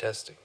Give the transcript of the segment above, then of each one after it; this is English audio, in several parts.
Testing.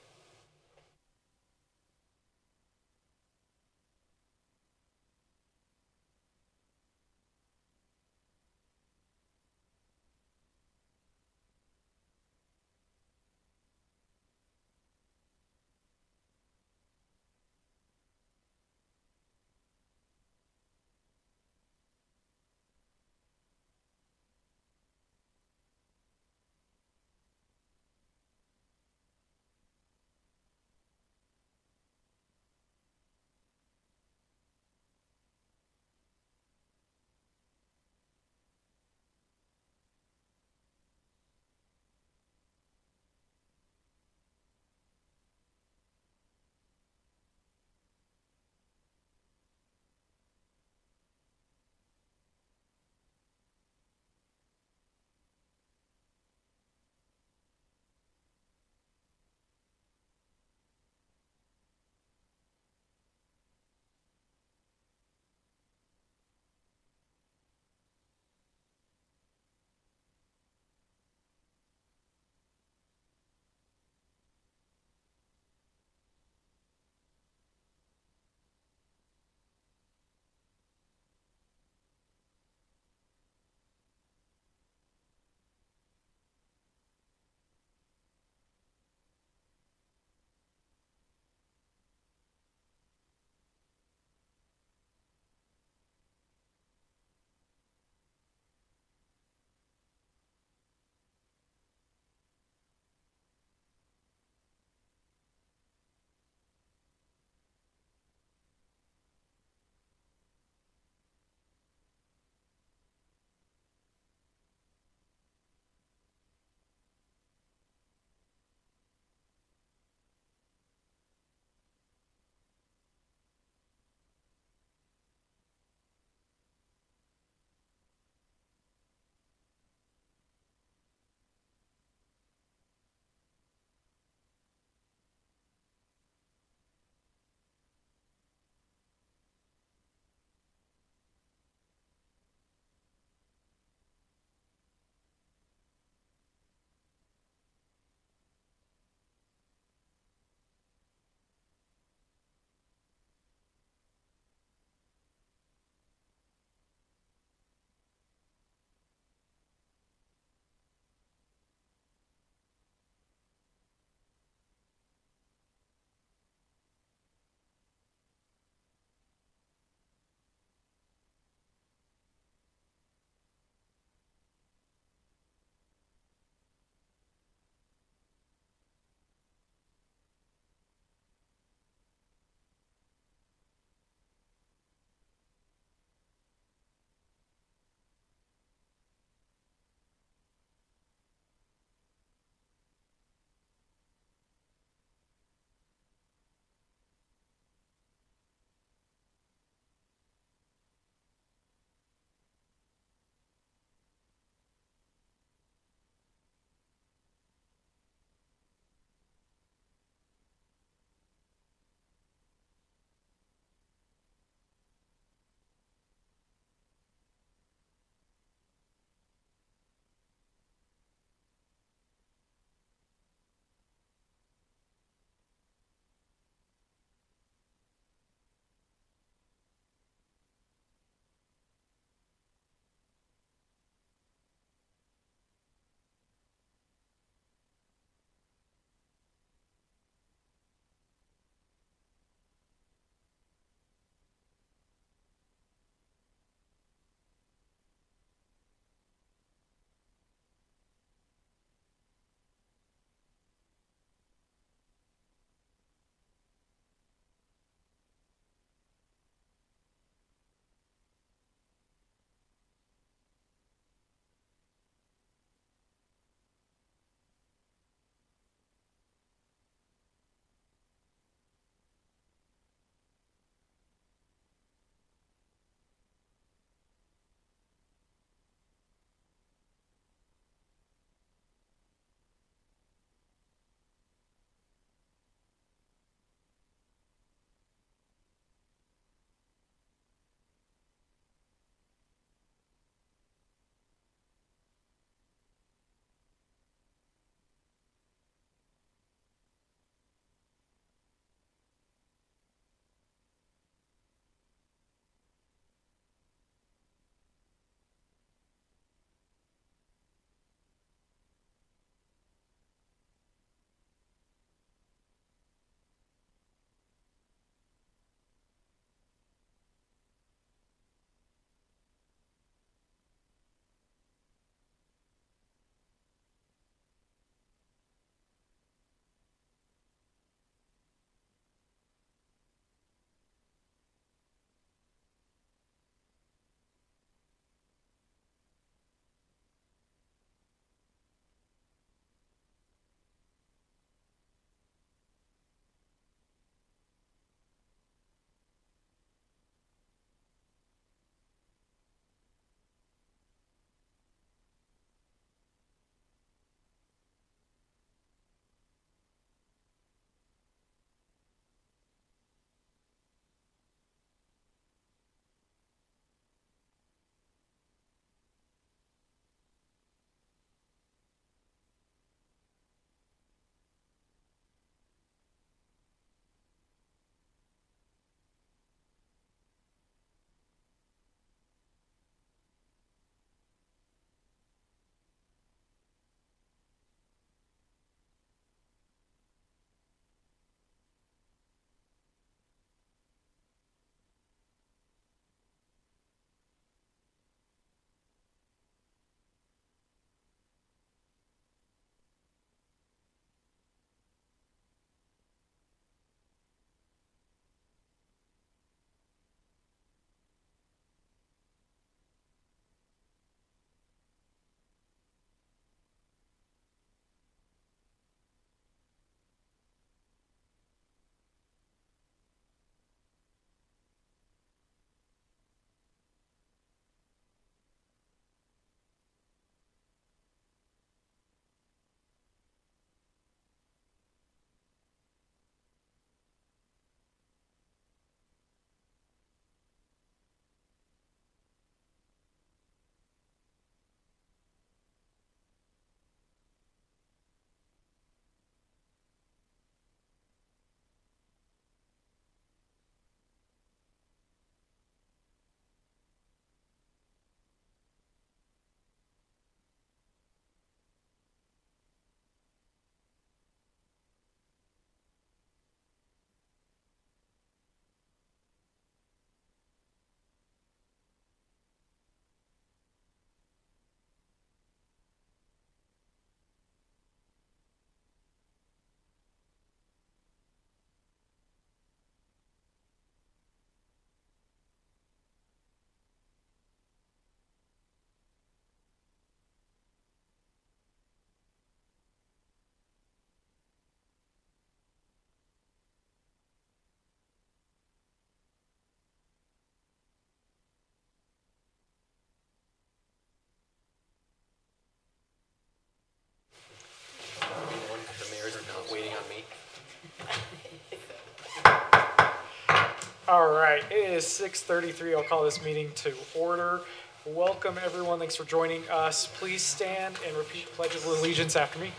right, it is 6:33. I'll call this meeting to order. Welcome, everyone. Thanks for joining us. Please stand and repeat the Pledge of Allegiance after me.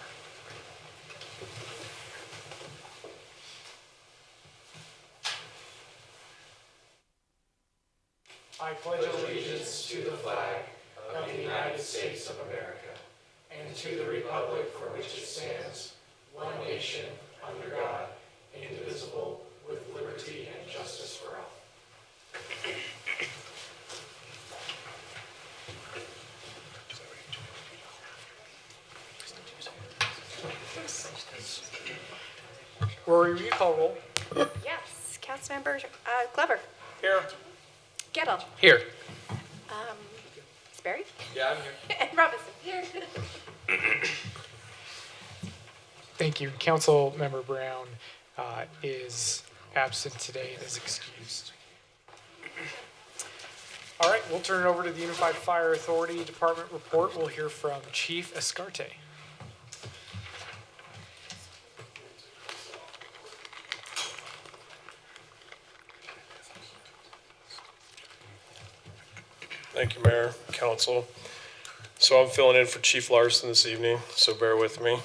I pledge allegiance to the flag of the United States of America and to the republic for which it stands, one nation, under God, indivisible, with liberty and justice for all. Rory, will you call roll? Yes, Councilmember Glover. Here. Gettle. Here. Sperry. Yeah, I'm here. And Robinson. Here. Thank you. Council Member Brown is absent today and is excused. All right, we'll turn it over to the Unified Fire Authority Department report. We'll hear from Chief Escarte. Thank you, Mayor, Council. So I'm filling in for Chief Larson this evening, so bear with me.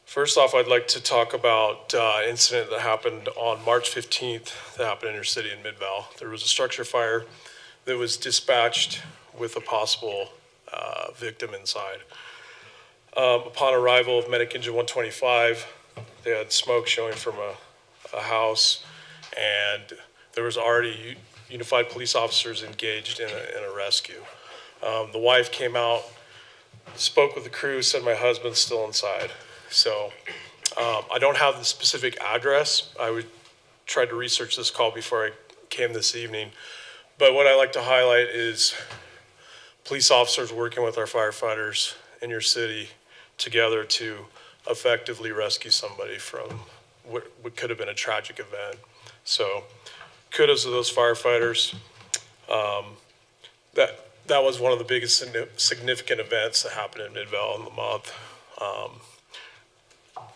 First off, I'd like to talk about an incident that happened on March 15th that happened in your city in Midvale. There was a structure fire that was dispatched with a possible victim inside. Upon arrival of Medic Engine 125, they had smoke showing from a house, and there was already unified police officers engaged in a rescue. The wife came out, spoke with the crew, said my husband's still inside. So I don't have the specific address. I would try to research this call before I came this evening. But what I like to highlight is police officers working with our firefighters in your city together to effectively rescue somebody from what could have been a tragic event. So kudos to those firefighters. That was one of the biggest significant events that happened in Midvale in the month.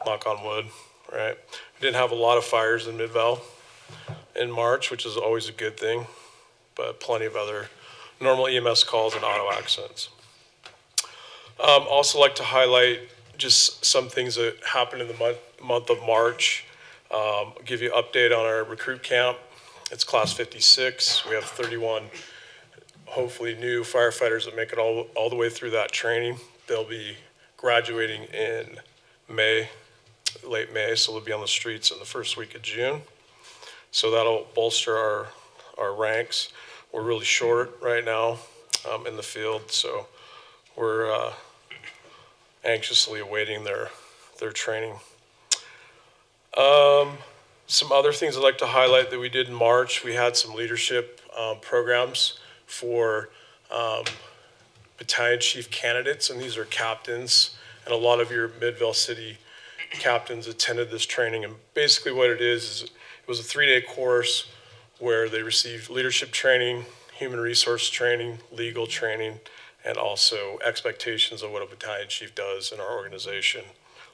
Knock on wood, right? We didn't have a lot of fires in Midvale in March, which is always a good thing, but plenty of other normal EMS calls and auto accidents. Also like to highlight just some things that happened in the month of March. I'll give you an update on our recruit camp. It's class 56. We have 31 hopefully new firefighters that make it all the way through that training. They'll be graduating in May, late May, so they'll be on the streets in the first week of June. So that'll bolster our ranks. We're really short right now in the field, so we're anxiously awaiting their training. Some other things I'd like to highlight that we did in March, we had some leadership programs for battalion chief candidates, and these are captains, and a lot of your Midvale City captains attended this training. And basically what it is it was a 3-day course where they received leadership training, human resource training, legal training, and also expectations of what a battalion chief does in our organization,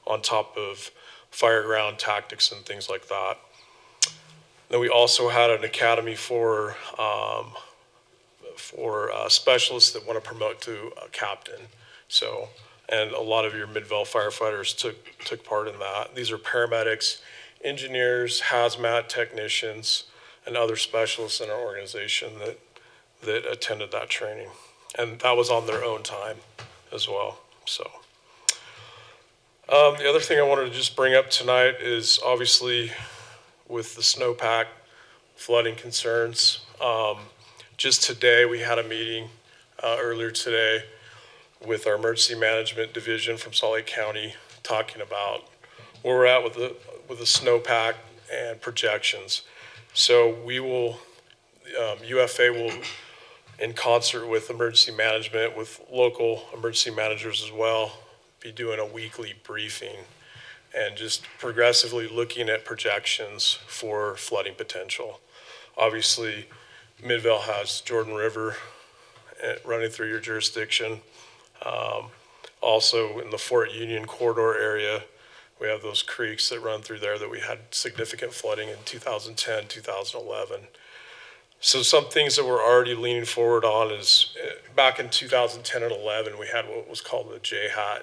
on top of fireground tactics and things like that. Then we also had an academy for specialists that want to promote to a captain. So, and a lot of your Midvale firefighters took part in that. These are paramedics, engineers, hazmat technicians, and other specialists in our organization that attended that training. And that was on their own time as well, so. The other thing I wanted to just bring up tonight is obviously with the snowpack, flooding concerns. Just today, we had a meeting earlier today with our emergency management division from Salt Lake County, talking about where we're at with the snowpack and projections. So we will, UFA will, in concert with emergency management, with local emergency managers as well, be doing a weekly briefing and just progressively looking at projections for flooding potential. Obviously, Midvale has Jordan River running through your jurisdiction. Also in the Fort Union corridor area, We have those creeks that run through there that we had significant flooding in 2010, 2011. So some things that we're already leaning forward on is back in 2010 and 11, we had what was called the JHAT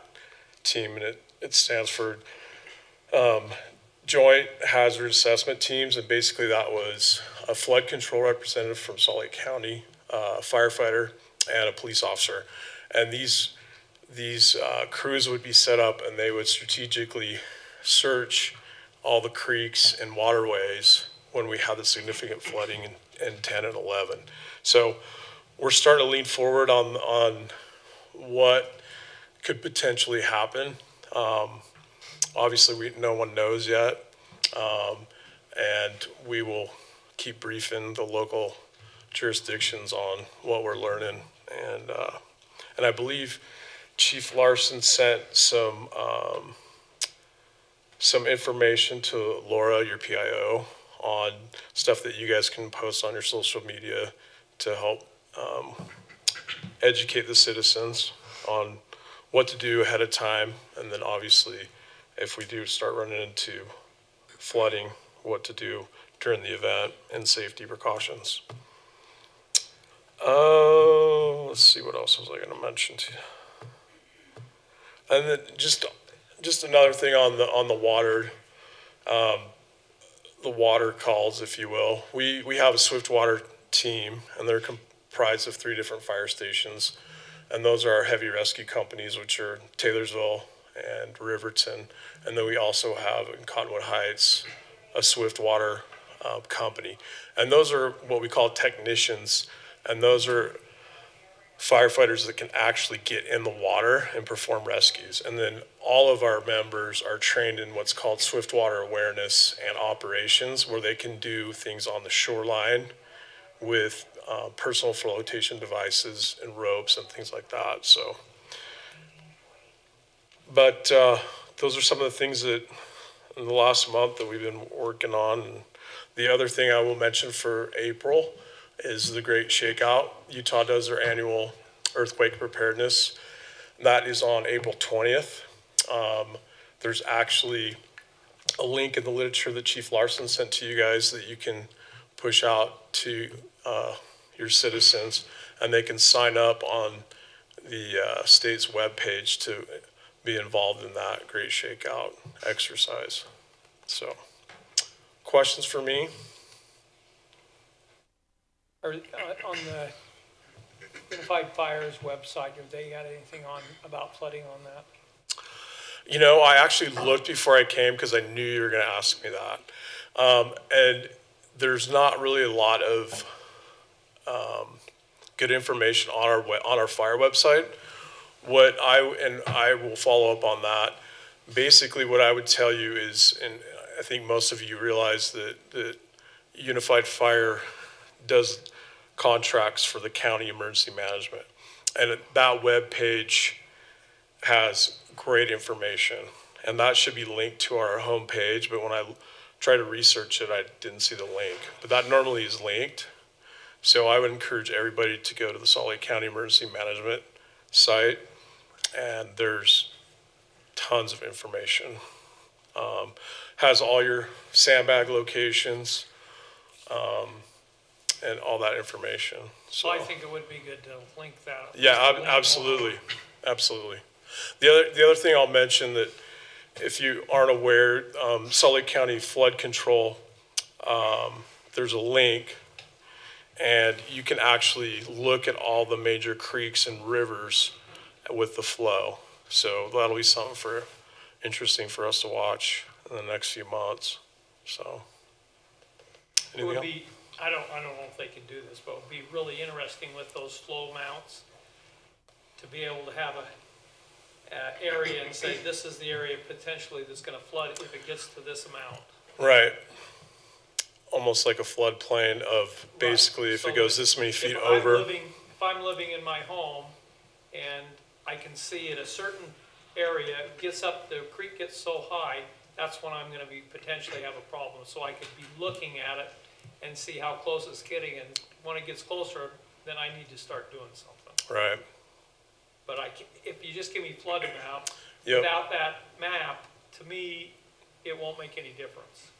team, and it stands for Joint Hazard Assessment Teams, and basically that was a flood control representative from Salt Lake County, a firefighter, and a police officer. And these crews would be set up, and they would strategically search all the creeks and waterways when we had the significant flooding in 10 and 11. So we're starting to lean forward on what could potentially happen. Obviously, no one knows yet, and we will keep briefing the local jurisdictions on what we're learning. And I believe Chief Larson sent some information to Laura, your PIO, on stuff that you guys can post on your social media to help educate the citizens on what to do ahead of time, and then obviously if we do start running into flooding, what to do during the event and safety precautions. Let's see, what else was I going to mention to you? And then just another thing on the water, the water calls, if you will. We have a swift water team, and they're comprised of 3 different fire stations, and those are our heavy rescue companies, which are Taylorsville and Riverton, and then we also have in Cottonwood Heights a swift water company, and those are what we call technicians, and those are firefighters that can actually get in the water and perform rescues. And then all of our members are trained in what's called swift water awareness and operations, where they can do things on the shoreline with personal flotation devices and ropes and things like that. So, but those are some of the things that in the last month that we've been working on. And the other thing I will mention for April is the Great Shakeout. Utah does their annual earthquake preparedness. That is on April 20th. There's actually a link in the literature that Chief Larson sent to you guys that you can push out to your citizens, and they can sign up on the state's webpage to be involved in that Great Shakeout exercise. So, questions for me? Or on the Unified Fire's website, have they got anything on about flooding on that? You know, I actually looked before I came because I knew you were going to ask me that. And there's not really a lot of good information on our fire website. I will follow up on that. Basically, what I would tell you is, and I think most of you realize that Unified Fire does contracts for the county emergency management, and that web page has great information, and that should be linked to our homepage. But when I tried to research it, I didn't see the link. But that normally is linked, so I would encourage everybody to go to the Salt Lake County Emergency Management site, and there's tons of information. Has all your sandbag locations. And all that information. So I think it would be good to link that. Yeah, absolutely, absolutely. The other thing I'll mention, that if you aren't aware, Salt Lake County Flood Control, there's a link, and you can actually look at all the major creeks and rivers with the flow. So that'll be something interesting for us to watch in the next few months. So It would be, I don't know if they can do this, but it would be really interesting with those flow mounts to be able to have a area and say, this is the area potentially that's going to flood if it gets to this amount. Right. Almost like a floodplain of basically, if it goes this many feet over. If I'm living in my home and I can see at a certain area, it gets up, the creek gets so high, that's when I'm going to potentially have a problem. So I could be looking at it and see how close it's getting, and when it gets closer, then I need to start doing something. Right. But if you just give me flood map, Yep. without that map, to me, it won't make any difference.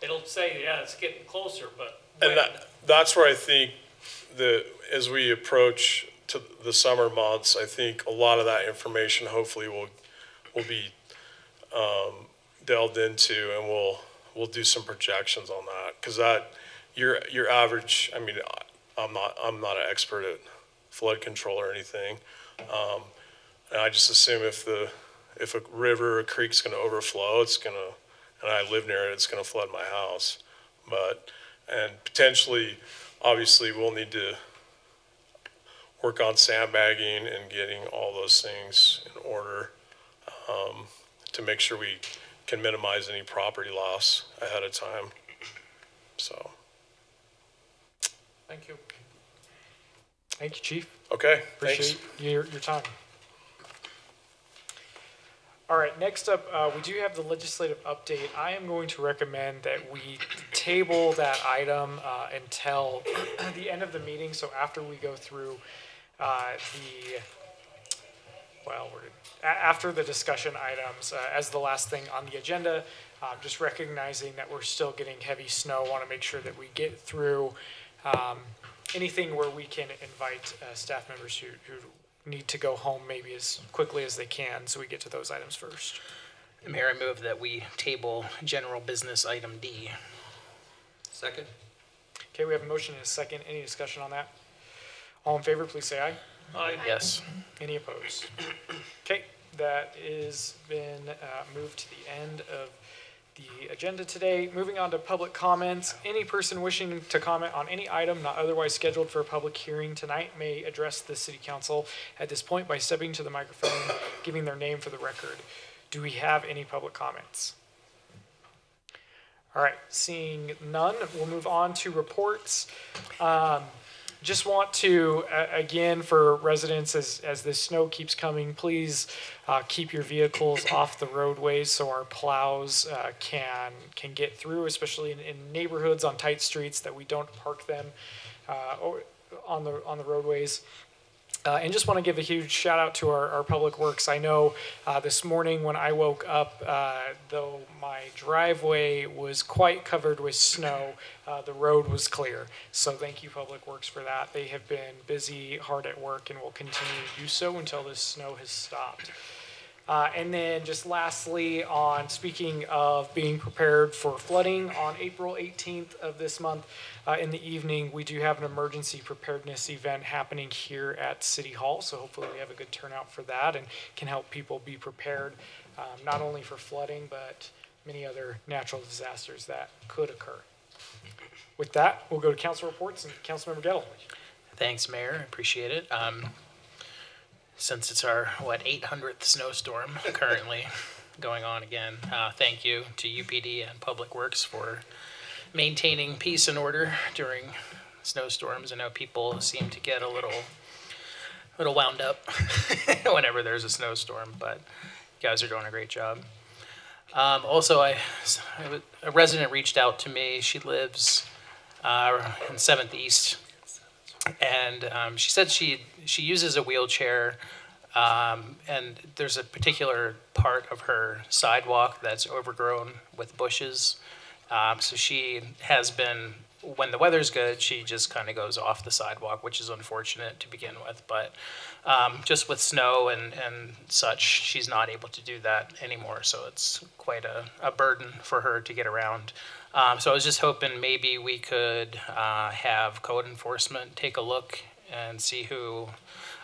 It'll say, yeah, it's getting closer, but when? And that's where I think as we approach to the summer months, I think a lot of that information hopefully will be delved into, and we'll do some projections on that, because that your average. I mean, I'm not an expert at flood control or anything, and I just assume if a river or a creek's going to overflow, and I live near it, it's going to flood my house. And potentially, obviously, we'll need to work on sandbagging and getting all those things in order to make sure we can minimize any property loss ahead of time. So, Thank you. Thank you, Chief. okay, Appreciate your time. All right, next up, we do have the legislative update. I am going to recommend that we table that item until the end of the meeting. So after we go through after the discussion items as the last thing on the agenda, just recognizing that we're still getting heavy snow. Want to make sure that we get through anything where we can invite staff members who need to go home maybe as quickly as they can, so we get to those items first. Mayor, I move that we table general business item D. Second? Okay, we have a motion and a second. Any discussion on that? All in favor, please say aye. Aye. Yes. Any opposed? Okay, that is been moved to the end of the agenda today. Moving on to public comments. Any person wishing to comment on any item not otherwise scheduled for a public hearing tonight may address the city council at this point by stepping to the microphone, giving their name for the record. Do we have any public comments? All right, seeing none, we'll move on to reports. Just want to, again, for residents, as this snow keeps coming, please keep your vehicles off the roadways so our plows can get through, especially in neighborhoods on tight streets, that we don't park them on the roadways. And just want to give a huge shout out to our public works. I know this morning when I woke up, though my driveway was quite covered with snow, the road was clear. So thank you, Public Works, for that. They have been busy, hard at work, and will continue to do so until this snow has stopped. And then just lastly, on speaking of being prepared for flooding, on April 18th of this month in the evening, we do have an emergency preparedness event happening here at City Hall. So hopefully we have a good turnout for that and can help people be prepared not only for flooding, but many other natural disasters that could occur. With that, we'll go to council reports, and Councilmember Gettle. Thanks, Mayor. Appreciate it. Since it's our, 800th snowstorm currently going on again, thank you to UPD and Public Works for maintaining peace and order during snowstorms. I know people seem to get a little wound up whenever there's a snowstorm, but you guys are doing a great job. Also, a resident reached out to me. She lives in 7th East. And she said she uses a wheelchair, and there's a particular part of her sidewalk that's overgrown with bushes. So she has been, when the weather's good, she just kind of goes off the sidewalk, which is unfortunate to begin with. But just with snow and such, she's not able to do that anymore. So it's quite a burden for her to get around. So I was just hoping maybe we could have code enforcement take a look and see who,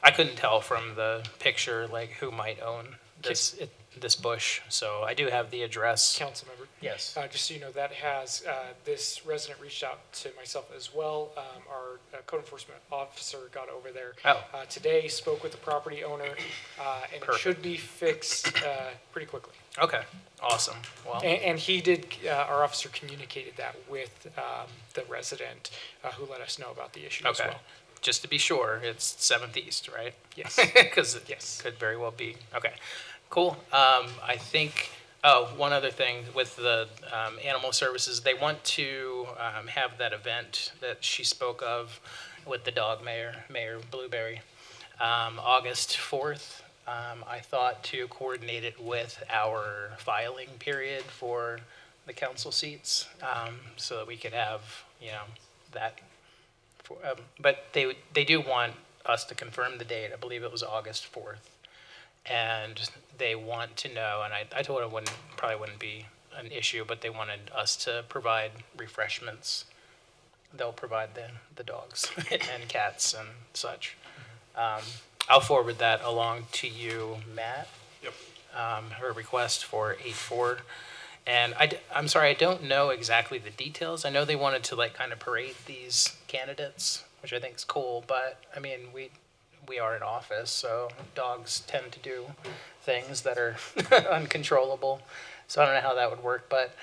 I couldn't tell from the picture, like who might own this bush. So I do have the address. Councilmember. Yes. Just so you know, that has, this resident reached out to myself as well. Our code enforcement officer got over there today, spoke with the property owner, and Perfect. it should be fixed pretty quickly. Okay, awesome. Well, And he did, our officer communicated that with the resident who let us know about the issue as okay. well. Just to be sure, it's 7th East, right? Yes. Because it Yes. could very well be. Okay, cool. I think, one other thing with the animal services, they want to have that event that she spoke of with the dog mayor, Mayor Blueberry, August 4th. I thought to coordinate it with our filing period for the council seats, so that we could have, that. But they do want us to confirm the date. I believe it was August 4th. And they want to know, and I told them it probably wouldn't be an issue, but they wanted us to provide refreshments. They'll provide the dogs and cats and such. I'll forward that along to you, Matt. Yep. Her request for 8/4. And I'm sorry, I don't know exactly the details. I know they wanted to kind of parade these candidates, which I think is cool, but I mean, we are in office, so dogs tend to do things that are uncontrollable. So I don't know how that would work, but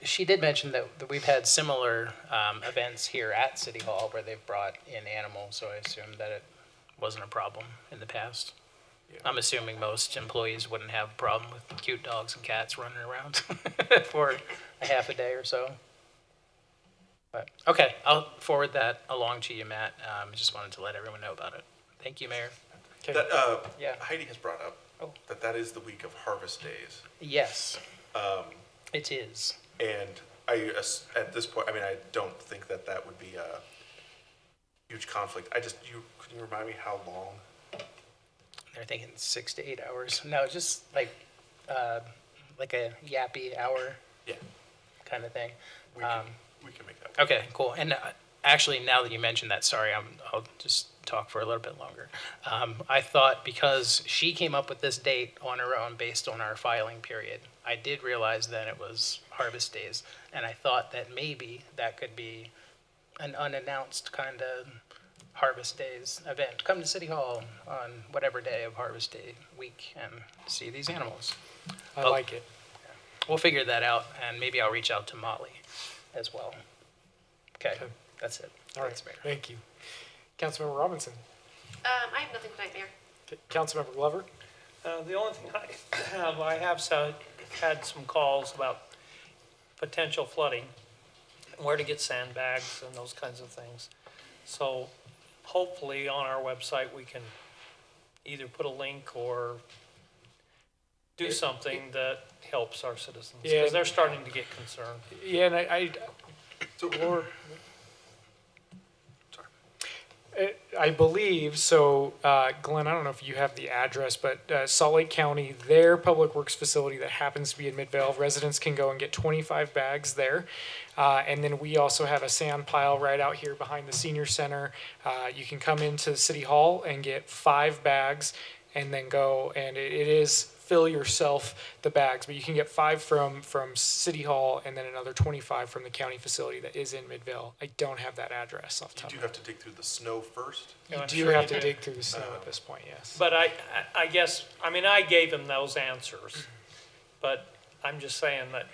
she did mention that we've had similar events here at City Hall where they've brought in animals, so I assume that it wasn't a problem in the past. Yeah. I'm assuming most employees wouldn't have a problem with cute dogs and cats running around for a half a day or so. But okay, I'll forward that along to you, Matt. Just wanted to let everyone know about it. Thank you, Mayor. Okay. Yeah. Heidi has brought up that is the week of harvest days. Yes, it is. And at this point, I don't think that would be a huge conflict. Can you remind me how long? They're thinking 6 to 8 hours. No, just like a yappy hour. Yeah. Kind of thing. We can make that work. Okay, cool. And actually, now that you mentioned that, sorry, I'll just talk for a little bit longer. I thought because she came up with this date on her own based on our filing period, I did realize that it was harvest days, and I thought that maybe that could be an unannounced kind of harvest days event. Come to City Hall on whatever day of harvest day week and see these animals. I like it. We'll figure that out, and maybe I'll reach out to Molly as well. Okay. That's it. All right, Thanks, Mayor. thank you. Councilmember Robinson. I have nothing tonight, Mayor. Okay, Councilmember Glover. The only thing I have had some calls about potential flooding, where to get sandbags and those kinds of things. So hopefully on our website, we can either put a link or do something that helps our citizens. Yeah. Because they're starting to get concerned. Yeah, and I believe, so Glenn, I don't know if you have the address, but Salt Lake County, their public works facility that happens to be in Midvale, residents can go and get 25 bags there. And then we also have a sand pile right out here behind the senior center. You can come into City Hall and get 5 bags and then go, and it is fill yourself the bags, but you can get 5 from City Hall and then another 25 from the county facility that is in Midvale. I don't have that address off the top. You do have to dig through the snow first. You I'm do sure have you to do. dig through the snow at this point, yes. But I guess, I gave them those answers, but I'm just saying that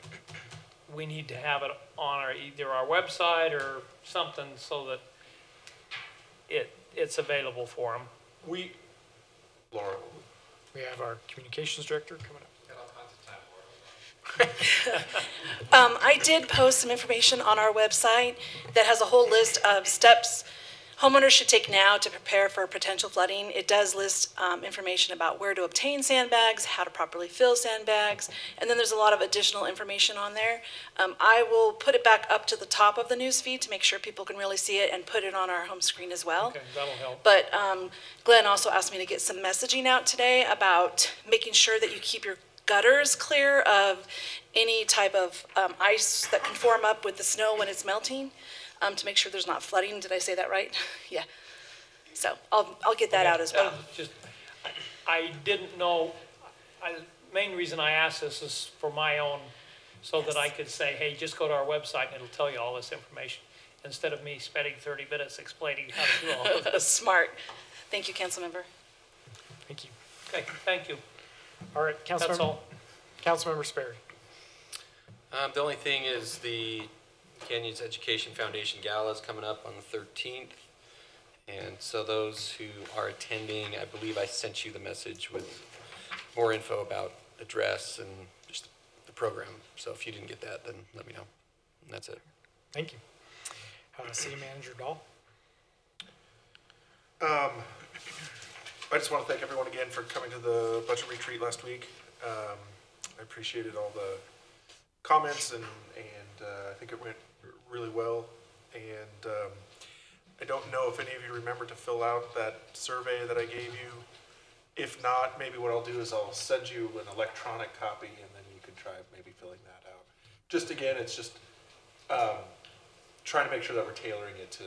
we need to have it on either our website or something so that it's available for them. Laura. We have our communications director coming up. I did post some information on our website that has a whole list of steps homeowners should take now to prepare for potential flooding. It does list information about where to obtain sandbags, how to properly fill sandbags, and then there's a lot of additional information on there. I will put it back up to the top of the news feed to make sure people can really see it and put it on our home screen as well. Okay, that'll help. But Glenn also asked me to get some messaging out today about making sure that you keep your gutters clear of any type of ice that can form up with the snow when it's melting, to make sure there's not flooding. Did I say that right? Yeah. So I'll get that out as well. I didn't know, main reason I asked this is for my own, so that I could say, hey, just go to our website and it'll tell you all this information, instead of me spending 30 minutes explaining how to do all of this. Smart. Thank you, Councilmember. Thank you. Okay, thank you. All right, That's Councilmember. all. Councilmember Sperry. The only thing is the Canyons Education Foundation Gala is coming up on the 13th. And so those who are attending, I believe I sent you the message with more info about the dress and just the program. So if you didn't get that, then let me know. And that's it. Thank you. City Manager Dahl. I just want to thank everyone again for coming to the budget retreat last week. I appreciated all the comments and I think it went really well. And I don't know if any of you remember to fill out that survey that I gave you. If not, maybe what I'll do is I'll send you an electronic copy and then you can try maybe filling that out. Just again, it's just trying to make sure that we're tailoring it to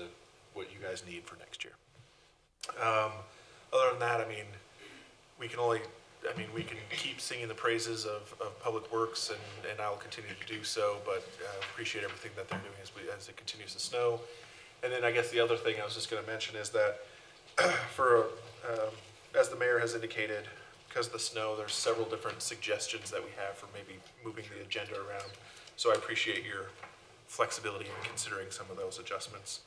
what you guys need for next year. Other than that, I mean, we can keep singing the praises of Public Works and I'll continue to do so, but appreciate everything that they're doing as it continues to snow. And then I guess the other thing I was just going to mention is that as the mayor has indicated, because of the snow, there's several different suggestions that we have for maybe moving the agenda around. So I appreciate your flexibility in considering some of those adjustments.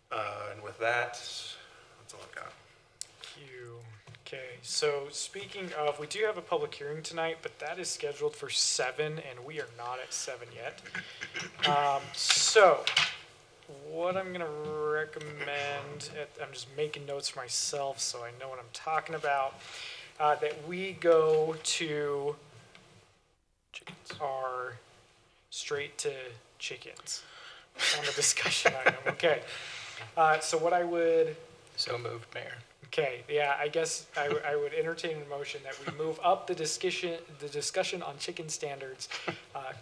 And with that, that's all I've got. Thank you. Okay, so speaking of, we do have a public hearing tonight, but that is scheduled for 7, and we are not at 7 yet. So, what I'm gonna recommend, I'm just making notes for myself so I know what I'm talking about, that we go to our straight to chickens on the discussion item. Okay, so what I would, So moved, Mayor. okay, yeah, I guess I would entertain a motion that we move up the discussion on chicken standards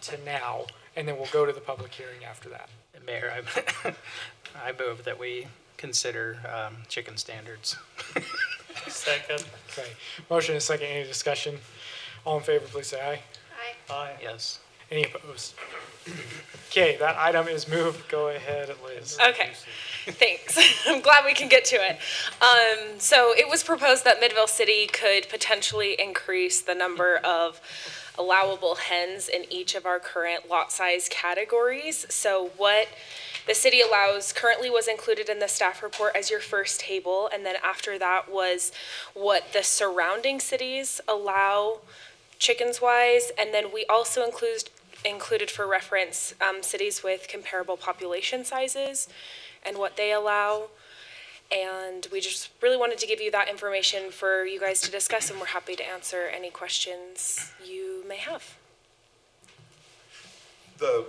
to now, and then we'll go to the public hearing after that. Mayor, I move that we consider chicken standards. Second. Okay, motion is second, any discussion? All in favor, please say aye. Aye. Aye. Yes. Any opposed? Okay, that item is moved. Go ahead, Liz. Okay, thanks. I'm glad we can get to it. So it was proposed that Midvale City could potentially increase the number of allowable hens in each of our current lot size categories. So what the city allows currently was included in the staff report as your first table, and then after that was what the surrounding cities allow chickens wise, and then we also included for reference cities with comparable population sizes and what they allow. And we just really wanted to give you that information for you guys to discuss, and we're happy to answer any questions you may have. The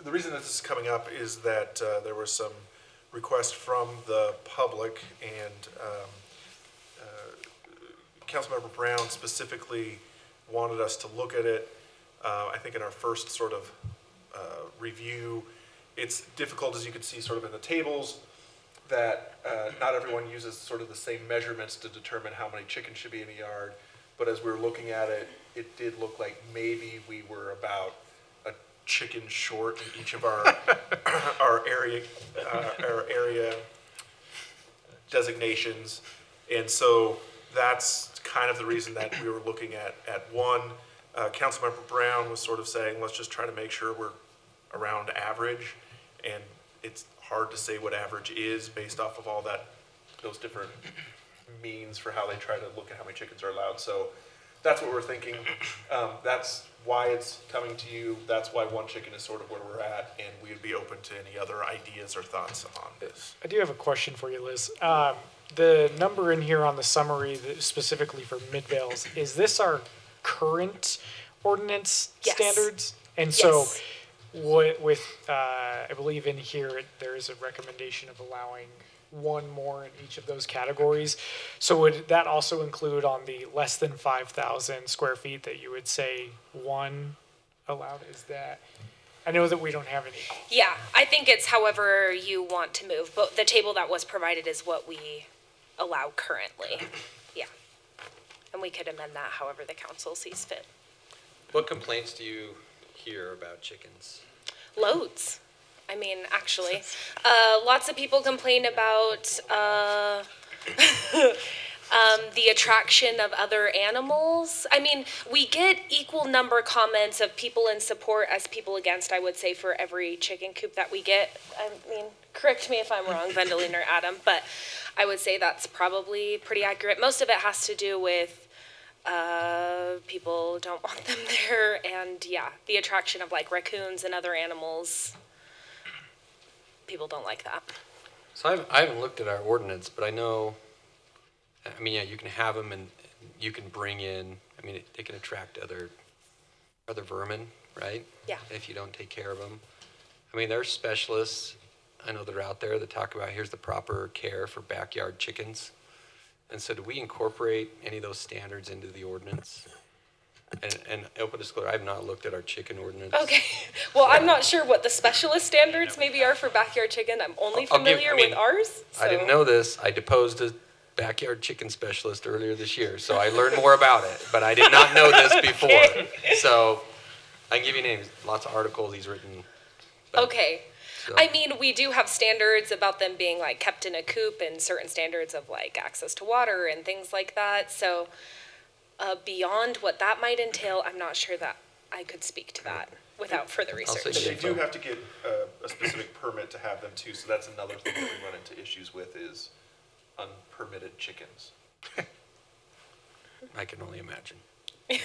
reason that this is coming up is that there were some requests from the public, and Councilmember Brown specifically wanted us to look at it. I think in our first sort of review, it's difficult, as you can see sort of in the tables, that not everyone uses sort of the same measurements to determine how many chickens should be in a yard. But as we were looking at it, it did look like maybe we were about a chicken short in each of our our area designations. And so that's kind of the reason that we were looking at one. Councilmember Brown was sort of saying, let's just try to make sure we're around average. And it's hard to say what average is based off of all those different means for how they try to look at how many chickens are allowed. So that's what we're thinking. That's why it's coming to you. That's why one chicken is sort of where we're at, and we'd be open to any other ideas or thoughts on this. I do have a question for you, Liz. The number in here on the summary specifically for Midvale's, is this our current ordinance Yes. standards? And so Yes. I believe in here, there is a recommendation of allowing one more in each of those categories. So would that also include on the less than 5,000 square feet that you would say one allowed? Is that, I know that we don't have any. Yeah, I think it's however you want to move, but the table that was provided is what we allow currently. Yeah. And we could amend that however the council sees fit. What complaints do you hear about chickens? Loads. I mean, actually, lots of people complain about the attraction of other animals. I mean, we get equal number comments of people in support as people against, I would say, for every chicken coop that we get. I mean, correct me if I'm wrong, Vendeline or Adam, but I would say that's probably pretty accurate. Most of it has to do with people don't want them there, and yeah, the attraction of like raccoons and other animals. People don't like that. So I haven't looked at our ordinance, but I know I mean, yeah, you can have them and you can bring in, I mean, they can attract other vermin, right? Yeah. If you don't take care of them. I mean, there are specialists, I know that are out there that talk about here's the proper care for backyard chickens. And so do we incorporate any of those standards into the ordinance? And open disclosure, I've not looked at our chicken ordinance. Okay. Well, I'm not sure what the specialist standards maybe are for backyard chicken. I'm only familiar with ours. I didn't know this. I deposed a backyard chicken specialist earlier this year, so I learned more about it, but I did not know this before. Okay. So I can give you names, lots of articles he's written. Okay. So- I mean, we do have standards about them being like kept in a coop and certain standards of like access to water and things like that. So beyond what that might entail, I'm not sure that I could speak to that without further I'll research. send They do have to get a specific permit to have them too, so that's another thing that we run into issues with is unpermitted chickens. I can only imagine. Okay.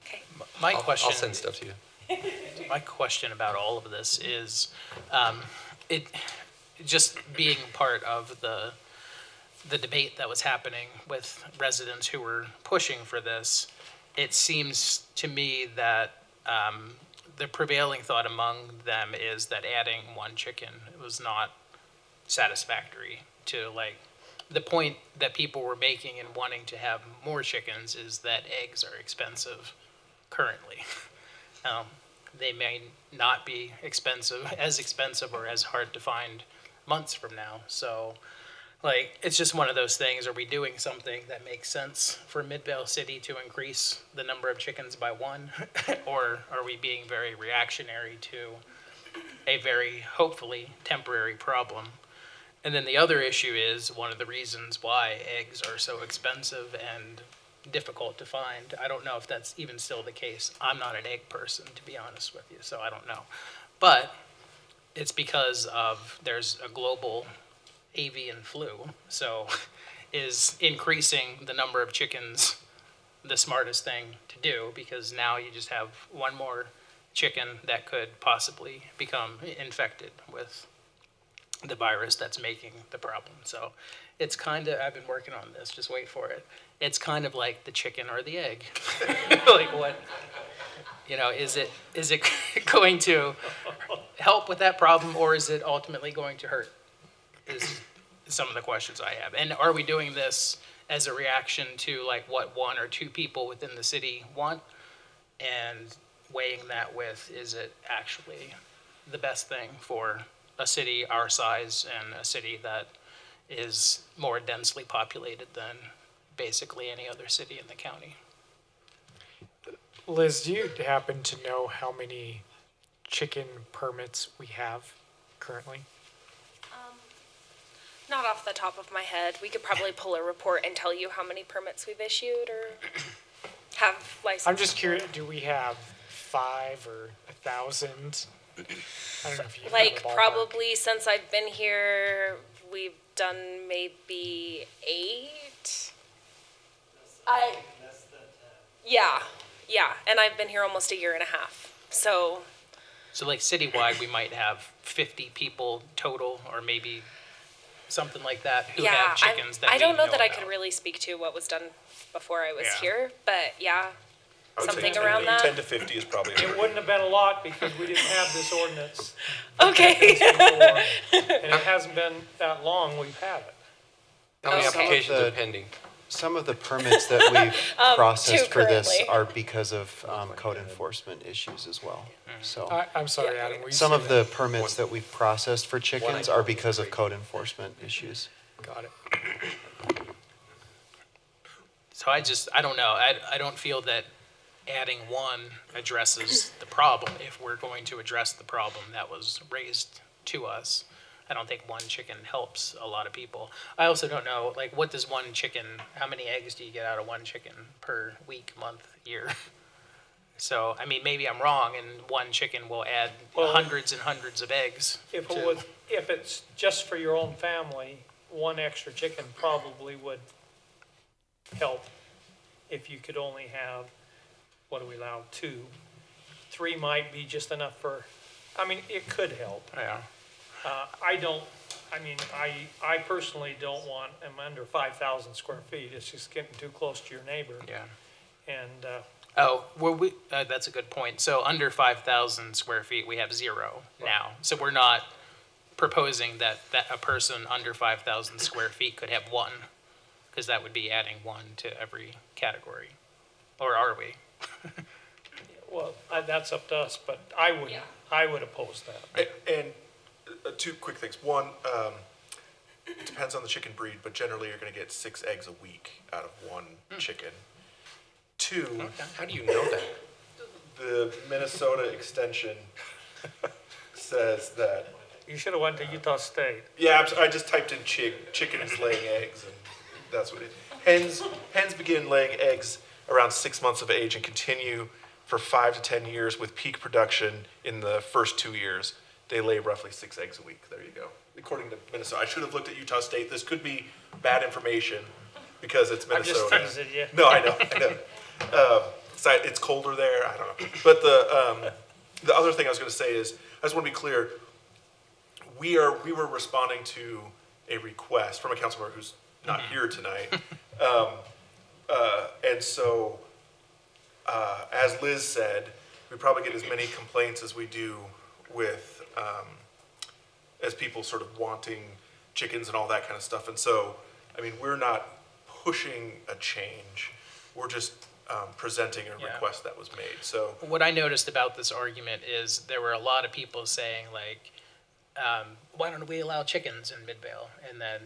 Okay. My I'll question. send stuff to you. My question about all of this is, it just being part of the debate that was happening with residents who were pushing for this. It seems to me that the prevailing thought among them is that adding one chicken was not satisfactory to like the point that people were making and wanting to have more chickens is that eggs are expensive currently. They may not be as expensive or as hard to find months from now. So, like, it's just one of those things. Are we doing something that makes sense for Midvale City to increase the number of chickens by one? Or are we being very reactionary to a very, hopefully, temporary problem? And then the other issue is one of the reasons why eggs are so expensive and difficult to find. I don't know if that's even still the case. I'm not an egg person, to be honest with you, so I don't know. But it's because of there's a global avian flu. So is increasing the number of chickens the smartest thing to do? Because now you just have one more chicken that could possibly become infected with the virus that's making the problem. So it's kind of, I've been working on this, just wait for it. It's kind of like the chicken or the egg. Like what, is it going to help with that problem or is it ultimately going to hurt is some of the questions I have. And are we doing this as a reaction to like what one or two people within the city want and weighing that with, is it actually the best thing for a city our size and a city that is more densely populated than basically any other city in the county? Liz, do you happen to know how many chicken permits we have currently? Not off the top of my head. We could probably pull a report and tell you how many permits we've issued or have licenses. I'm just curious, do we have 5 or 1,000? I don't know if you have Like a ballpark. probably since I've been here, we've done maybe 8. Yeah, and I've been here almost a year and a half. So like citywide, we might have 50 people total or maybe something like that who yeah, have chickens that I we don't know that I about. could really speak to what was done before I was Yeah. here, but yeah, I would say something 10 around that. 10 to 50 is probably. It wouldn't have been a lot because we didn't have this ordinance Okay. before. And it hasn't been that long we've had it. How many Okay. applications the- are pending? Some of the permits that we've processed two for this currently. are because of code enforcement issues as well. So I'm sorry, Adam. will you some say of that? the permits that we've processed for chickens are because of code enforcement issues. Got it. So I don't know. I don't feel that adding one addresses the problem. If we're going to address the problem that was raised to us, I don't think one chicken helps a lot of people. I also don't know, like, what does one chicken, how many eggs do you get out of one chicken per week, month, year? So, I mean, maybe I'm wrong and one chicken will add Well, hundreds and hundreds of eggs. If to- it was, if it's just for your own family, one extra chicken probably would help. If you could only have, what do we allow, 2? 3 might be just enough for, I mean, it could help. Yeah. I don't I mean, I personally don't want them under 5,000 square feet. It's just getting too close to your neighbor. Yeah. And, Oh, well, that's a good point. So under 5,000 square feet, we have 0 now. So we're not proposing that a person under 5,000 square feet could have 1, because that would be adding 1 to every category. Or are we? well, that's up to us, but I would oppose that. And two quick things. One, it depends on the chicken breed, but generally you're going to get 6 eggs a week out of one chicken. Two, How do you know that? the Minnesota extension says that. You should have went to Utah State. Yeah, I just typed in chickens laying eggs, and that's what it. Hens begin laying eggs around 6 months of age and continue for 5 to 10 years, with peak production in the first 2 years. They lay roughly 6 eggs a week. There you go. According to Minnesota. I should have looked at Utah State. This could be bad information because it's I'm Minnesota. just teasing you. No, I know. It's colder there. I don't know. But the other thing I was going to say is, I just want to be clear. We were responding to a request from a council member who's not here tonight, and so as Liz said, we probably get as many complaints as we do with as people sort of wanting chickens and all that kind of stuff. And so, I mean, we're not pushing a change. We're just presenting a request that was made. So What I noticed about this argument is there were a lot of people saying, like, why don't we allow chickens in Midvale? And then,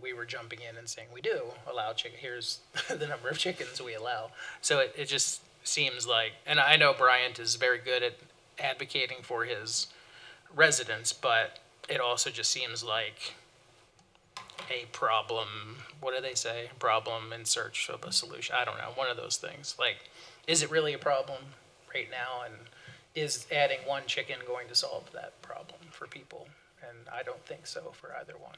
we were jumping in and saying, we do allow chicken. Here's the number of chickens we allow. So it just seems like, and I know Bryant is very good at advocating for his residents, but it also just seems like a problem. What do they say? Problem in search of a solution. I don't know. One of those things. Like, is it really a problem right now? And is adding 1 chicken going to solve that problem for people? And I don't think so for either one.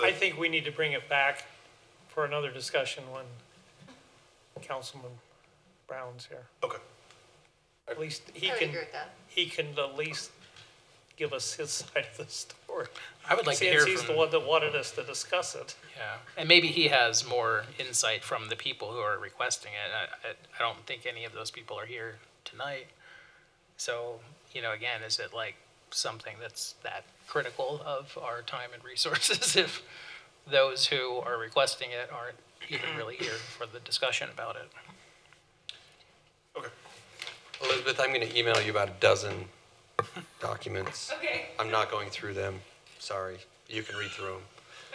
I think we need to bring it back for another discussion when Councilman Brown's here. okay. At least I would agree with that. he can at least give us his side of the story. I would like to hear Since he's from, the one that wanted us to discuss it. yeah, and maybe he has more insight from the people who are requesting it. I don't think any of those people are here tonight. So, again, is it like something that's that critical of our time and resources if those who are requesting it aren't even really here for the discussion about it? Okay. Elizabeth, I'm going to email you about a dozen documents. Okay. I'm not going through them. Sorry. You can read through them.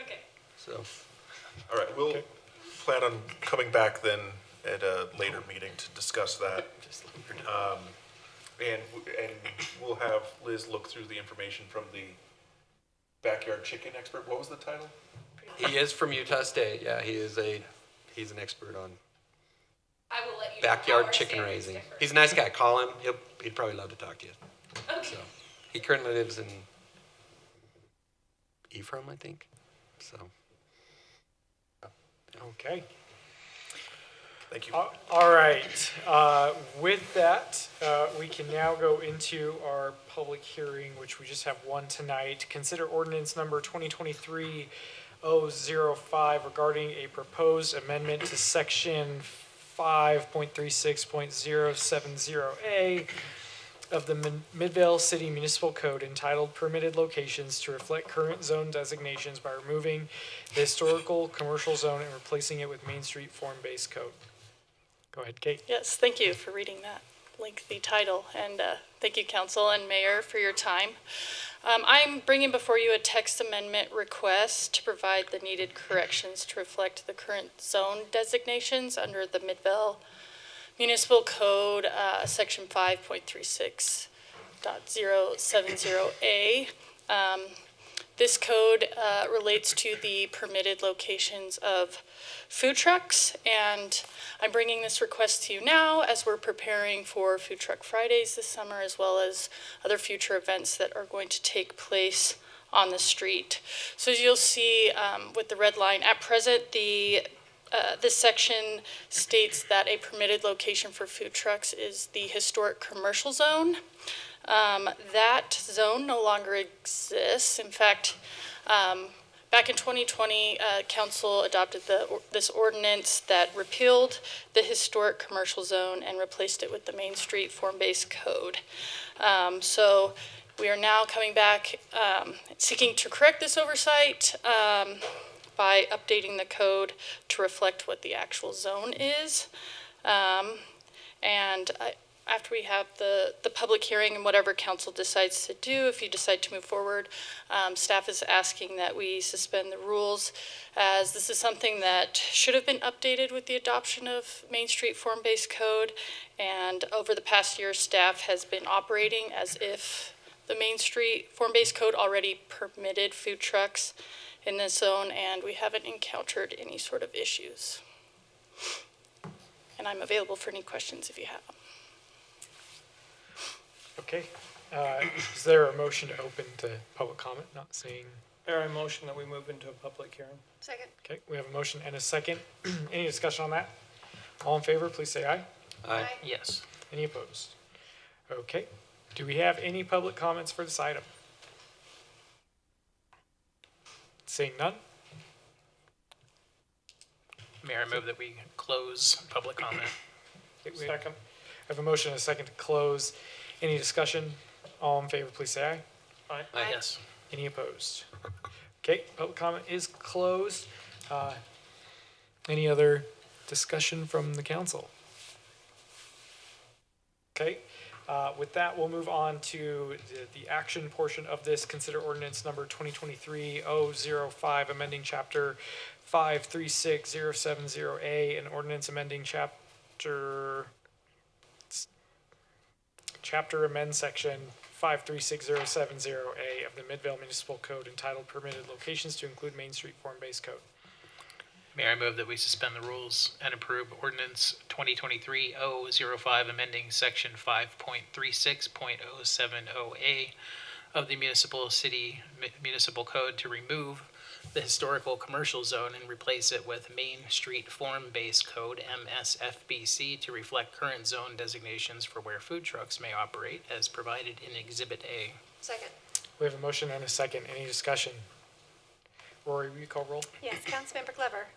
Okay. So, All right. We'll plan on coming back then at a later meeting to discuss that. And we'll have Liz look through the information from the backyard chicken expert. What was the title? he is from Utah State. Yeah, he's an expert on I will let you know how backyard our chicken standards raising. differ. He's a nice guy. Call him. He'd probably love to talk to you. Okay. So, he currently lives in Ephraim, I think. So, Okay. Thank you. All right. With that, we can now go into our public hearing, which we just have one tonight. Consider ordinance number 2023-005 regarding a proposed amendment to section 5.36.070A of the Midvale City Municipal Code entitled Permitted Locations to reflect current zone designations by removing the historical commercial zone and replacing it with Main Street form-based code. Go ahead, Kate. Yes, thank you for reading that lengthy title, and thank you, council and mayor, for your time. I'm bringing before you a text amendment request to provide the needed corrections to reflect the current zone designations under the Midvale Municipal Code, section 5.36.070A. This code relates to the permitted locations of food trucks, and I'm bringing this request to you now as we're preparing for Food Truck Fridays this summer, as well as other future events that are going to take place on the street. So as you'll see with the red line, at present the This section states that a permitted location for food trucks is the historic commercial zone. That zone no longer exists. In fact, back in 2020, council adopted this ordinance that repealed the historic commercial zone and replaced it with the Main Street form-based code. So we are now coming back seeking to correct this oversight by updating the code to reflect what the actual zone is. After we have the public hearing and whatever council decides to do, if you decide to move forward, staff is asking that we suspend the rules, as this is something that should have been updated with the adoption of Main Street form-based code. And over the past year, staff has been operating as if the Main Street form-based code already permitted food trucks in this zone, and we haven't encountered any sort of issues. And I'm available for any questions if you have them. Okay. Is there a motion to open to public comment? Not seeing. Mayor, I motion that we move into a public hearing. Second. Okay, we have a motion and a second. Any discussion on that? All in favor, please say aye. Aye. Yes. Any opposed? Okay. Do we have any public comments for this item? Seeing none? Mayor, I move that we close public comment. Okay, we Second. have a motion and a second to close. Any discussion? All in favor, please say aye. Aye. Aye. Yes. Any opposed? Okay, public comment is closed. Any other discussion from the council? Okay, with that, we'll move on to the action portion of this. Consider ordinance number 2023-005, amending chapter 536070A, and ordinance amending chapter amend section 536070A of the Midvale Municipal Code entitled Permitted Locations to include Main Street form-based code. Mayor, I move that we suspend the rules and approve ordinance 2023-005, amending section 5.36.070A of the municipal code to remove the historical commercial zone and replace it with Main Street form-based code, MSFBC, to reflect current zone designations for where food trucks may operate as provided in Exhibit A. Second. We have a motion and a second. Any discussion? Rory, will you call roll? Yes, Councilmember Glover.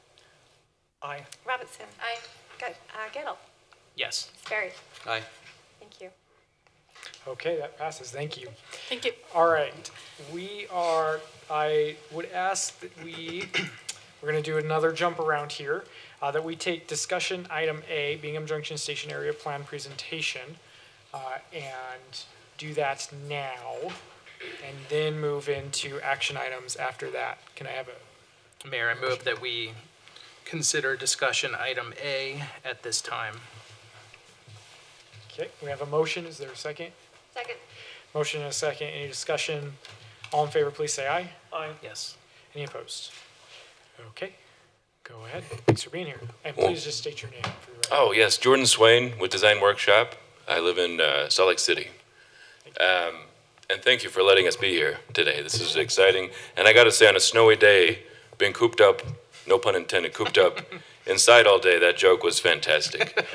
Aye. Robinson. Aye. Good. Gettle. Yes. Sperry. Aye. Thank you. Okay, that passes. Thank you. Thank you. All right, I would ask that we're gonna do another jump around here, that we take discussion item A, Bingham Junction Station Area Plan Presentation, and do that now, and then move into action items after that. Can I have a, Mayor, I move that we consider discussion item A at this time. okay, we have a motion. Is there a second? Second. Motion and a second. Any discussion? All in favor, please say aye. Aye. Yes. Any opposed? Okay, go ahead. Thanks for being here. And please just state your name for the record. Oh, yes, Jordan Swain with Design Workshop. I live in Salt Lake City. And thank you for letting us be here today. This is exciting. And I got to say, on a snowy day, being cooped up, no pun intended, cooped up inside all day, that joke was fantastic.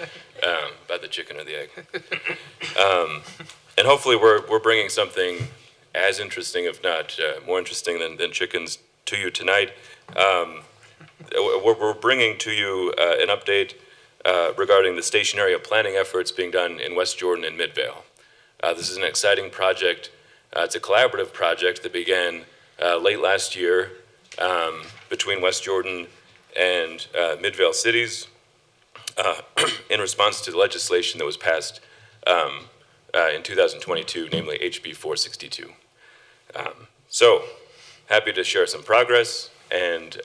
About the chicken or the egg. And hopefully we're bringing something as interesting, if not more interesting than chickens to you tonight. We're bringing to you an update regarding the station area planning efforts being done in West Jordan and Midvale. This is an exciting project. It's a collaborative project that began late last year between West Jordan and Midvale cities in response to the legislation that was passed in 2022, namely HB 462. So, happy to share some progress, and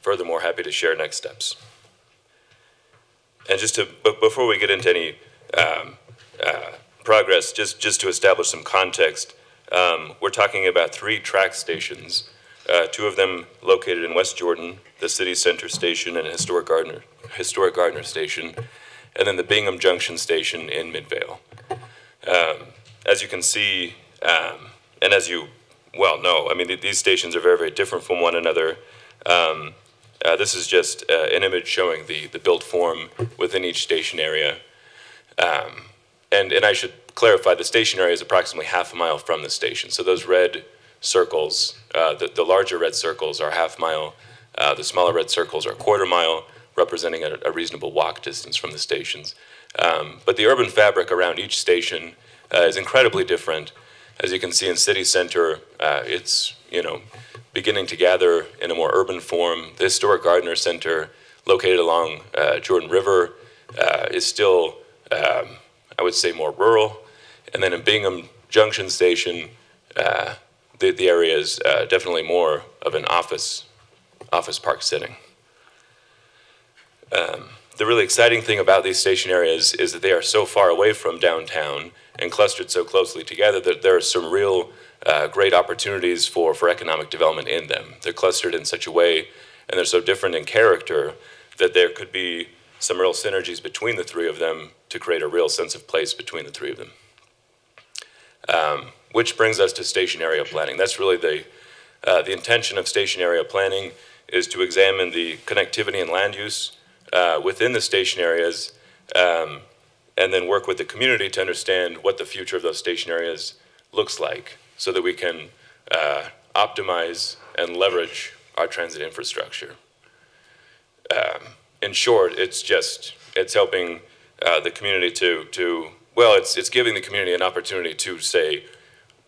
furthermore, happy to share next steps. And before we get into any progress, just to establish some context, we're talking about 3 track stations, 2 of them located in West Jordan, the City Center Station and Historic Gardner Station, and then the Bingham Junction Station in Midvale. As you can see, and as you well know, I mean, these stations are very, very different from one another. This is just an image showing the built form within each station area. And I should clarify, the station area is approximately half a mile from the station. So those red circles, the larger red circles are half mile. The smaller red circles are a quarter mile, representing a reasonable walk distance from the stations. But the urban fabric around each station is incredibly different. As you can see in city center, it's, beginning to gather in a more urban form. The historic Gardner Center, located along Jordan River, is still, I would say, more rural. And then in Bingham Junction Station, the area is definitely more of an office park setting. The really exciting thing about these station areas is that they are so far away from downtown and clustered so closely together that there are some real great opportunities for economic development in them. They're clustered in such a way, and they're so different in character, that there could be some real synergies between the three of them to create a real sense of place between the three of them. Which brings us to station area planning. That's really the intention of station area planning, is to examine the connectivity and land use within the station areas, and then work with the community to understand what the future of those station areas looks like, so that we can optimize and leverage our transit infrastructure. In short, it's helping the community it's giving the community an opportunity to say,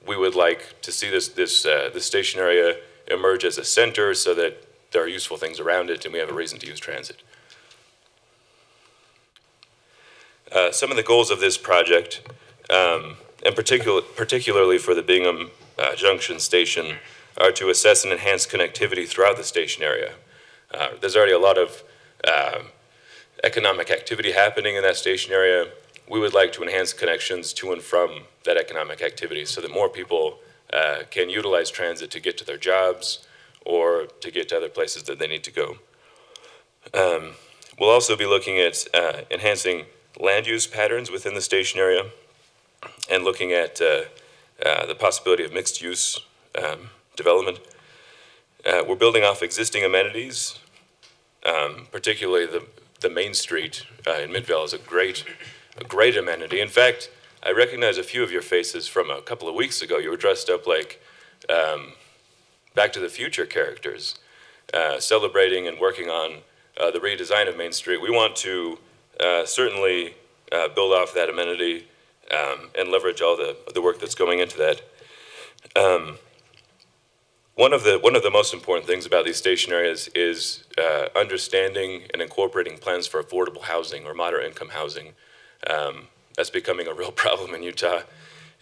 we would like to see this station area emerge as a center so that there are useful things around it and we have a reason to use transit. Some of the goals of this project, and particularly for the Bingham Junction Station, are to assess and enhance connectivity throughout the station area. There's already a lot of economic activity happening in that station area. We would like to enhance connections to and from that economic activity so that more people can utilize transit to get to their jobs or to get to other places that they need to go. We'll also be looking at enhancing land use patterns within the station area and looking at the possibility of mixed use development. We're building off existing amenities, particularly the Main Street in Midvale is a great amenity. In fact, I recognize a few of your faces from a couple of weeks ago. You were dressed up like Back to the Future characters, celebrating and working on the redesign of Main Street. We want to certainly build off that amenity and leverage all the work that's going into that. One of the most important things about these station areas is understanding and incorporating plans for affordable housing or moderate income housing. That's becoming a real problem in Utah,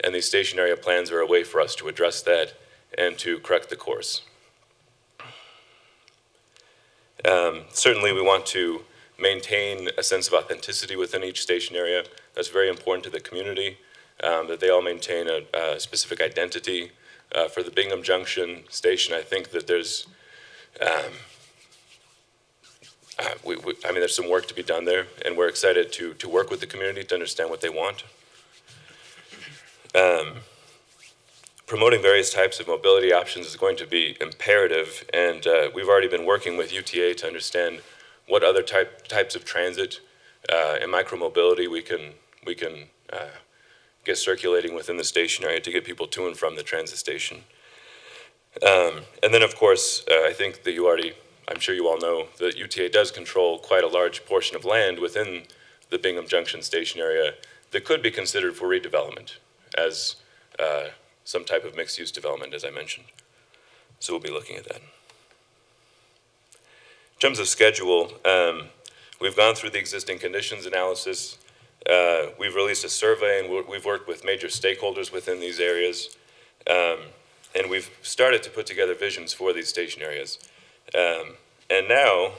and these station area plans are a way for us to address that and to correct the course. Certainly we want to maintain a sense of authenticity within each station area. That's very important to the community, that they all maintain a specific identity. For the Bingham Junction Station, I think that there's there's some work to be done there, and we're excited to work with the community to understand what they want. Promoting various types of mobility options is going to be imperative, and we've already been working with UTA to understand what other types of transit and micromobility we can get circulating within the station area to get people to and from the transit station. And then, of course, I think that I'm sure you all know that UTA does control quite a large portion of land within the Bingham Junction Station area that could be considered for redevelopment as some type of mixed-use development, as I mentioned. So we'll be looking at that. In terms of schedule, we've gone through the existing conditions analysis. We've released a survey, and we've worked with major stakeholders within these areas, and we've started to put together visions for these station areas. And now,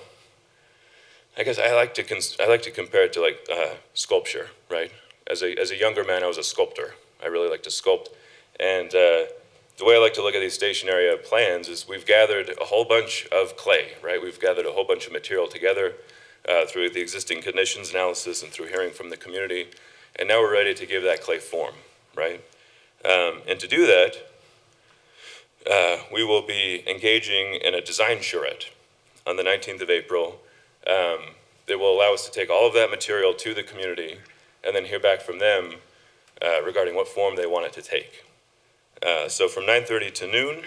I guess I like to compare it to like sculpture, right? As a younger man, I was a sculptor. I really like to sculpt, and the way I like to look at these station area plans is we've gathered a whole bunch of clay, right? We've gathered a whole bunch of material together through the existing conditions analysis and through hearing from the community, and now we're ready to give that clay form, right? And to do that, we will be engaging in a design charrette. on the 19th of April. That will allow us to take all of that material to the community and then hear back from them regarding what form they want it to take. So from 9:30 to noon,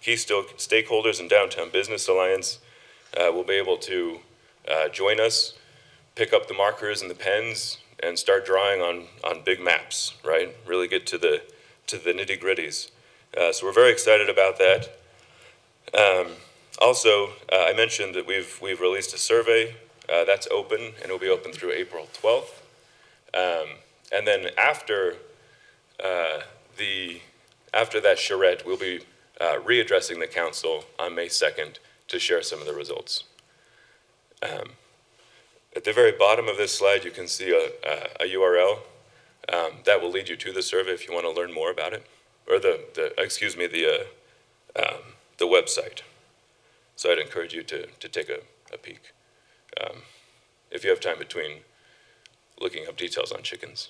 key stakeholders in Downtown Business Alliance will be able to join us, pick up the markers and the pens, and start drawing on big maps, right? Really get to the nitty-gritties. So we're very excited about that. Also, I mentioned that we've released a survey that's open, and it will be open through April 12th. And then after that charrette, we'll be readdressing the council on May 2nd to share some of the results. At the very bottom of this slide, you can see a URL that will lead you to the survey if you want to learn more about it, or the website. So I'd encourage you to take a peek if you have time between looking up details on chickens.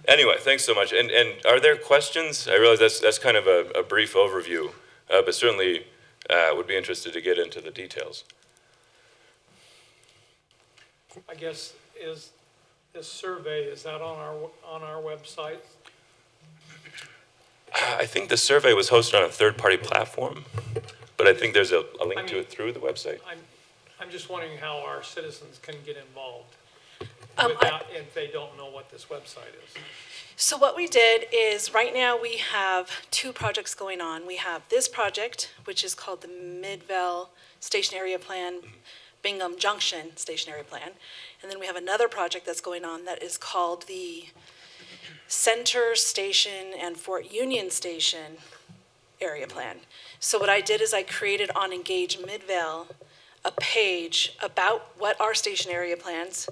Anyway, thanks so much. And are there questions? I realize that's kind of a brief overview, but certainly would be interested to get into the details. I guess, is this survey, is that on our website? I think the survey was hosted on a third-party platform, but I think there's a link to it through the website. I'm just wondering how our citizens can get involved if they don't know what this website is. So what we did is, right now we have two projects going on. We have this project, which is called the Midvale Station Area Plan, Bingham Junction Station Area Plan. And then we have another project that's going on that is called the Center Station and Fort Union Station Area Plan. So what I did is I created on Engage Midvale a page about what our station area plans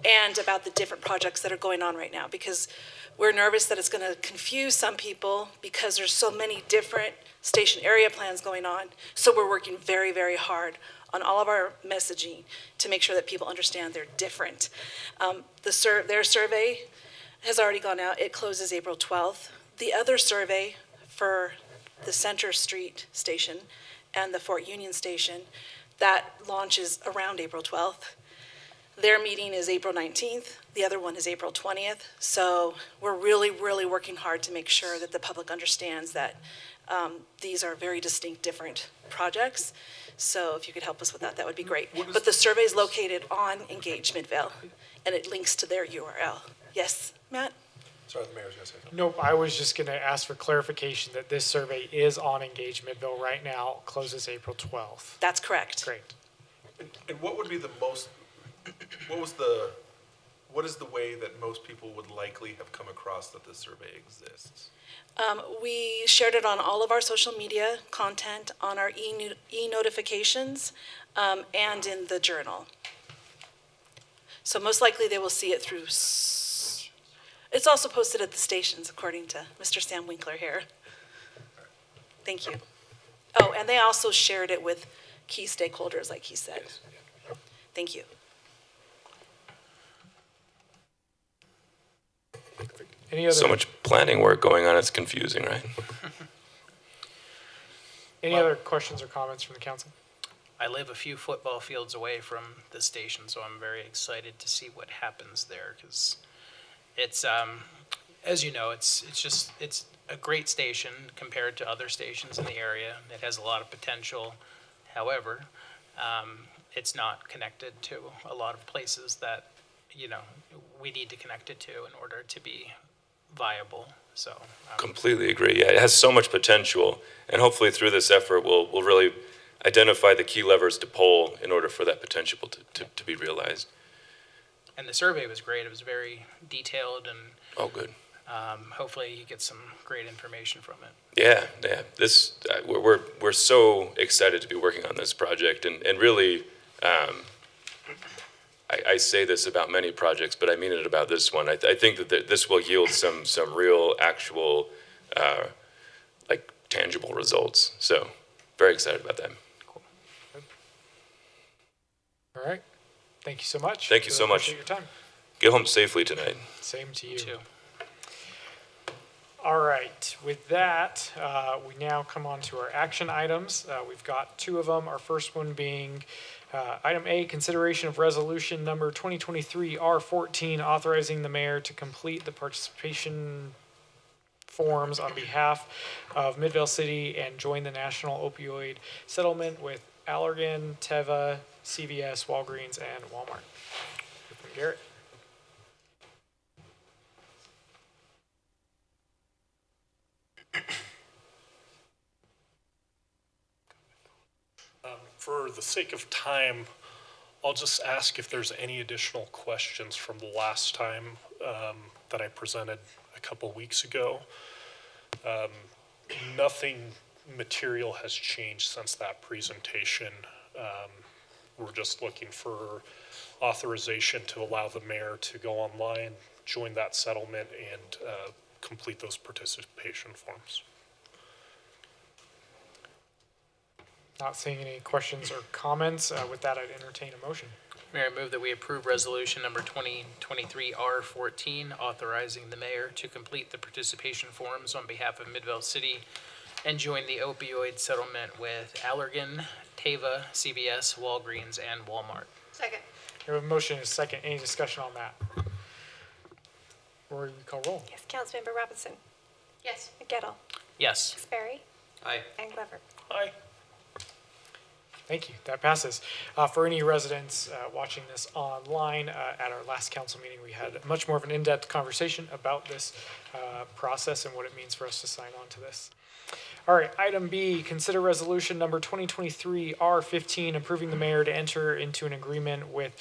and about the different projects that are going on right now, because we're nervous that it's going to confuse some people because there's so many different station area plans going on. So we're working very, very hard on all of our messaging to make sure that people understand they're different. Their survey has already gone out. It closes April 12th. The other survey for the Center Street Station and the Fort Union Station, that launches around April 12th. Their meeting is April 19th. The other one is April 20th. So we're really, really working hard to make sure that the public understands that these are very distinct, different projects. So if you could help us with that, that would be great. But the survey is located on Engage Midvale, and it links to their URL. Yes, Matt? Sorry, the mayor's gonna say something. Nope, I was just gonna ask for clarification that this survey is on Engage Midvale right now, closes April 12th. That's correct. Great. And what would be what is the way that most people would likely have come across that this survey exists? We shared it on all of our social media content, on our e-notifications, and in the journal. So most likely they will see it through, it's also posted at the stations, according to Mr. Sam Winkler here. Thank you. Oh, and they also shared it with key stakeholders, like he said. Thank you. Any other, So much planning work going on, it's confusing, right? any other questions or comments from the council? I live a few football fields away from the station, so I'm very excited to see what happens there, because it's, as you know, it's a great station compared to other stations in the area. It has a lot of potential. However, it's not connected to a lot of places that, you know, we need to connect it to in order to be viable. So Completely agree. Yeah, it has so much potential, and hopefully through this effort, we'll really identify the key levers to pull in order for that potential to be realized. and the survey was great. It was very detailed, and Oh, good. hopefully you get some great information from it. Yeah. This we're so excited to be working on this project, and really, I say this about many projects, but I mean it about this one. I think that this will yield some real, actual, like tangible results. So, very excited about that. Cool. All right. Thank you so much. Thank you so much. Appreciate your time. Get home safely tonight. Same to you. Too. All right, with that, we now come on to our action items. We've got two of them. Our first one being item A, consideration of resolution number 2023 R14, authorizing the mayor to complete the participation forms on behalf of Midvale City and join the national opioid settlement with Allergan, Teva, CVS, Walgreens, and Walmart. From Garrett. For the sake of time, I'll just ask if there's any additional questions from the last time that I presented a couple weeks ago. Nothing material has changed since that presentation. We're just looking for authorization to allow the mayor to go online, join that settlement, and complete those participation forms. Not seeing any questions or comments. With that, I'd entertain a motion. Mayor, I move that we approve resolution number 2023 R14, authorizing the mayor to complete the participation forms on behalf of Midvale City and join the opioid settlement with Allergan, Teva, CVS, Walgreens, and Walmart. Second. We have a motion and a second. Any discussion on that? Rory, we call roll. Yes, Councilmember Robinson. Yes. Gettle. Yes. Sperry. Aye. And Glover. Aye. Thank you. That passes. For any residents watching this online, at our last council meeting, we had much more of an in-depth conversation about this process and what it means for us to sign on to this. All right, item B, consider resolution number 2023 R15, approving the mayor to enter into an agreement with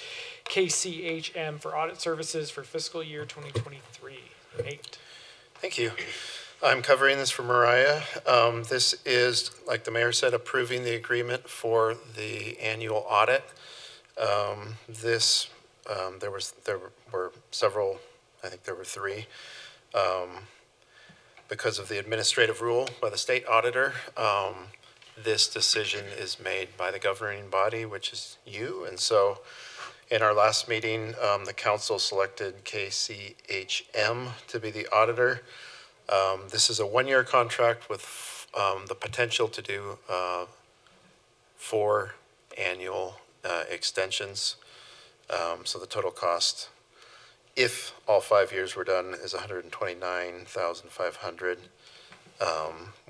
KCHM for audit services for fiscal year 2023. Nate. Thank you. I'm covering this for Mariah. This is, like the mayor said, approving the agreement for the annual audit. There were several, I think there were three. Because of the administrative rule by the state auditor, this decision is made by the governing body, which is you. And so in our last meeting, the council selected KCHM to be the auditor. This is a one-year contract with the potential to do 4 annual extensions. So the total cost, if all 5 years were done, is $129,500,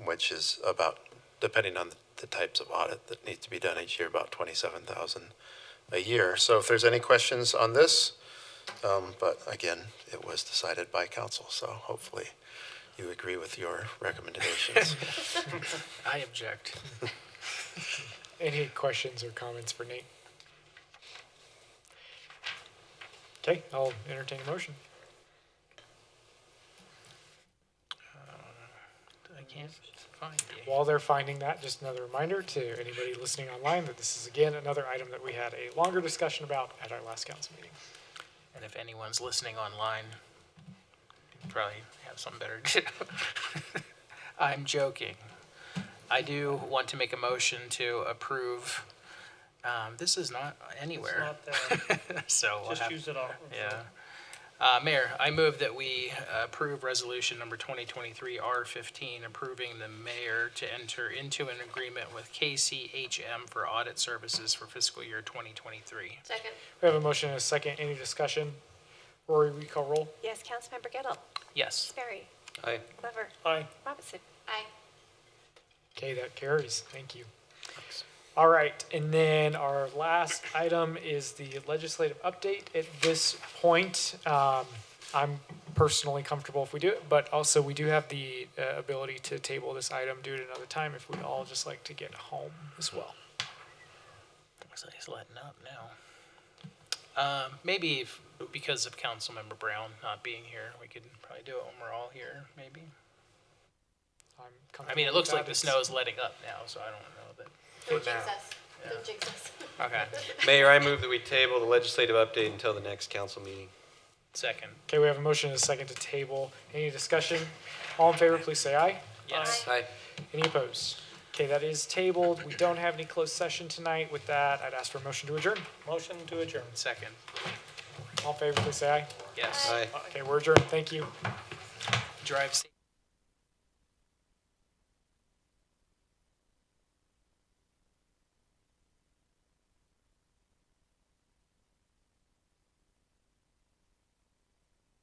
which is about, depending on the types of audit that need to be done each year, about $27,000 a year. So if there's any questions on this, but again, it was decided by council, so hopefully you agree with your recommendations. I object. Any questions or comments for Nate? Okay, I'll entertain a motion. I can't find it. While they're finding that, just another reminder to anybody listening online that this is again another item that we had a longer discussion about at our last council meeting. And if anyone's listening online, probably have something better to do. I'm joking. I do want to make a motion to approve. This is not anywhere. It's not there. So we'll Just have, use it all. yeah. Mayor, I move that we approve resolution number 2023 R15, approving the mayor to enter into an agreement with KCHM for audit services for fiscal year 2023. Second. We have a motion and a second. Any discussion? Rory, we call roll. Yes, Councilmember Gettle. Yes. Sperry. Aye. Glover. Aye. Robinson. Aye. Okay, that carries. Thank you. All right, and then our last item is the legislative update. At this point, I'm personally comfortable if we do it, but also we do have the ability to table this item, do it another time if we'd all just like to get home as well. Looks like he's letting up now. Maybe if, because of Councilmember Brown not being here, we could probably do it when we're all here, maybe. I mean, it looks like the snow is letting up now, so I don't know that. Don't jinx us. Don't jinx us. Okay. Mayor, I move that we table the legislative update until the next council meeting. Second. Okay, we have a motion and a second to table. Any discussion? All in favor, please say aye. Yes. Aye. Any opposed? Okay, that is tabled. We don't have any closed session tonight. With that, I'd ask for a motion to adjourn. Motion to adjourn. Second. All in favor, please say aye. Yes. Aye. Okay, we're adjourned. Thank you. Drive safe.